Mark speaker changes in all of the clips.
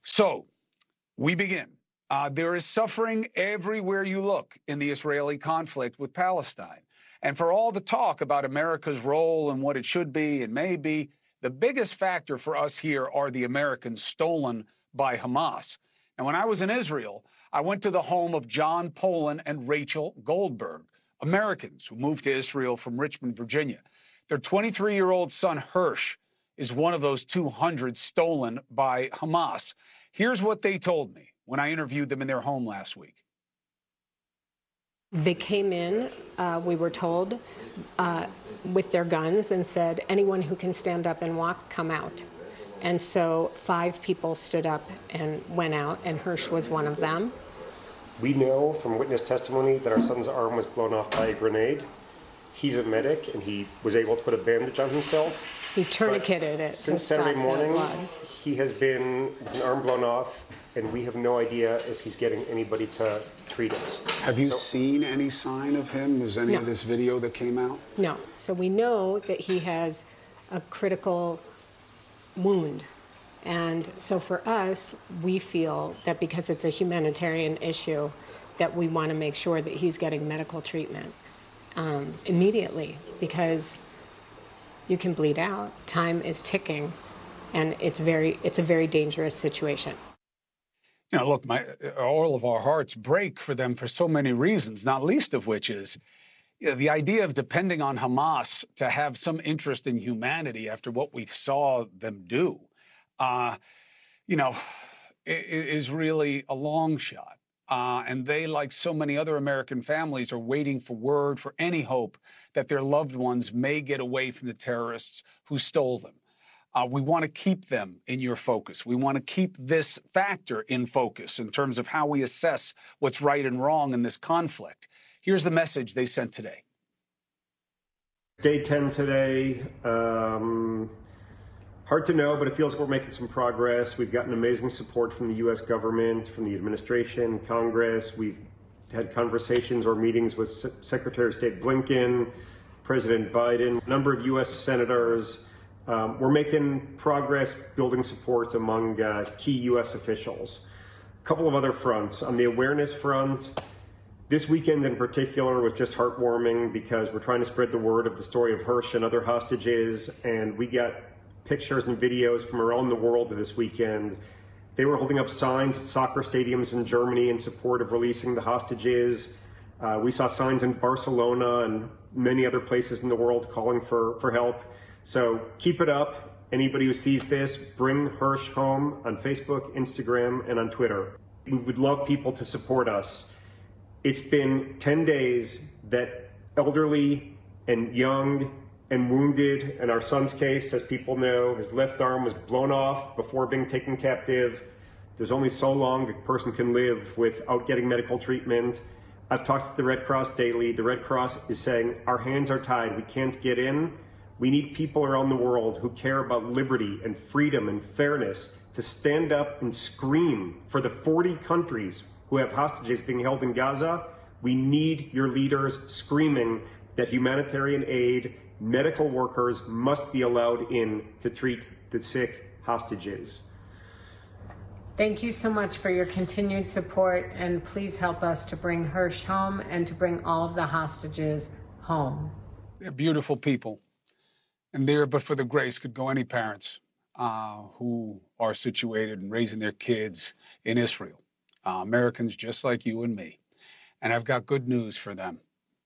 Speaker 1: So we begin. There is suffering everywhere you look in the Israeli conflict with Palestine. And for all the talk about America's role and what it should be and may be, the biggest factor for us here are the Americans stolen by Hamas. And when I was in Israel, I went to the home of John Polin and Rachel Goldberg, Americans who moved to Israel from Richmond, Virginia. Their 23-year-old son, Hersh, is one of those 200 stolen by Hamas. Here's what they told me when I interviewed them in their home last week.
Speaker 2: They came in, we were told, with their guns and said, anyone who can stand up and walk, come out. And so 5 people stood up and went out, and Hersh was one of them.
Speaker 3: We know from witness testimony that our son's arm was blown off by a grenade. He's a medic, and he was able to put a bandage on himself.
Speaker 2: He tourniqueted it.
Speaker 3: Since Saturday morning, he has been with an arm blown off, and we have no idea if he's getting anybody to treat it.
Speaker 1: Have you seen any sign of him? Is any of this video that came out?
Speaker 2: No. So we know that he has a critical wound. And so for us, we feel that because it's a humanitarian issue, that we want to make sure that he's getting medical treatment immediately, because you can bleed out. Time is ticking, and it's a very dangerous situation.
Speaker 1: You know, look, all of our hearts break for them for so many reasons, not least of which is the idea of depending on Hamas to have some interest in humanity after what we saw them do, is really a long shot. And they, like so many other American families, are waiting for word, for any hope that their loved ones may get away from the terrorists who stole them. We want to keep them in your focus. We want to keep this factor in focus in terms of how we assess what's right and wrong in this conflict. Here's the message they sent today.
Speaker 3: Day 10 today. Hard to know, but it feels like we're making some progress. We've gotten amazing support from the U.S. government, from the administration, Congress. We've had conversations or meetings with Secretary of State Blinken, President Biden, a number of U.S. senators. We're making progress building support among key U.S. officials. A couple of other fronts. On the awareness front, this weekend in particular was just heartwarming because we're trying to spread the word of the story of Hersh and other hostages, and we got pictures and videos from around the world this weekend. They were holding up signs at soccer stadiums in Germany in support of releasing the hostages. We saw signs in Barcelona and many other places in the world calling for help. So keep it up. Anybody who sees this, bring Hersh home on Facebook, Instagram, and on Twitter. We would love people to support us. It's been 10 days that elderly and young and wounded, in our son's case, as people know, his left arm was blown off before being taken captive. There's only so long a person can live without getting medical treatment. I've talked to the Red Cross daily. The Red Cross is saying, our hands are tied. We can't get in. We need people around the world who care about liberty and freedom and fairness to stand up and scream for the 40 countries who have hostages being held in Gaza. We need your leaders screaming that humanitarian aid, medical workers must be allowed in to treat the sick hostages.
Speaker 2: Thank you so much for your continued support, and please help us to bring Hersh home and to bring all of the hostages home.
Speaker 1: They're beautiful people, and there, but for the grace, could go any parents who are situated and raising their kids in Israel, Americans just like you and me. And I've got good news for them.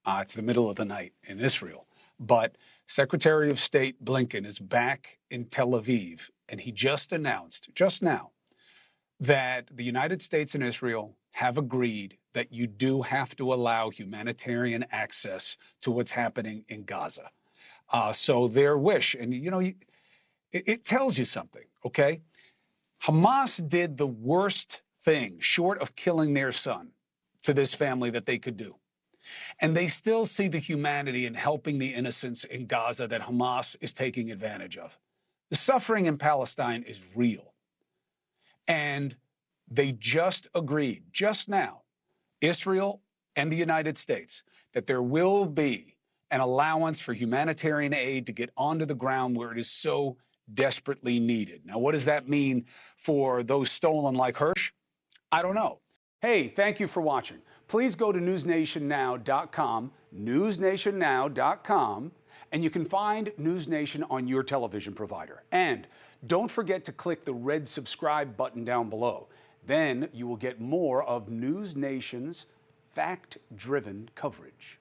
Speaker 1: It's the middle of the night in Israel. But Secretary of State Blinken is back in Tel Aviv, and he just announced, just now, that the United States and Israel have agreed that you do have to allow humanitarian access to what's happening in Gaza. So their wish, and it tells you something, okay? Hamas did the worst thing, short of killing their son, to this family that they could do. And they still see the humanity in helping the innocents in Gaza that Hamas is taking advantage of. The suffering in Palestine is real. And they just agreed, just now, Israel and the United States, that there will be an allowance for humanitarian aid to get onto the ground where it is so desperately needed. Now, what does that mean for those stolen like Hersh? I don't know. Hey, thank you for watching. Please go to newsnationnow.com, newsnationnow.com, and you can find NewsNation on your television provider. And don't forget to click the red subscribe button down below. Then you will get more of NewsNation's fact-driven coverage.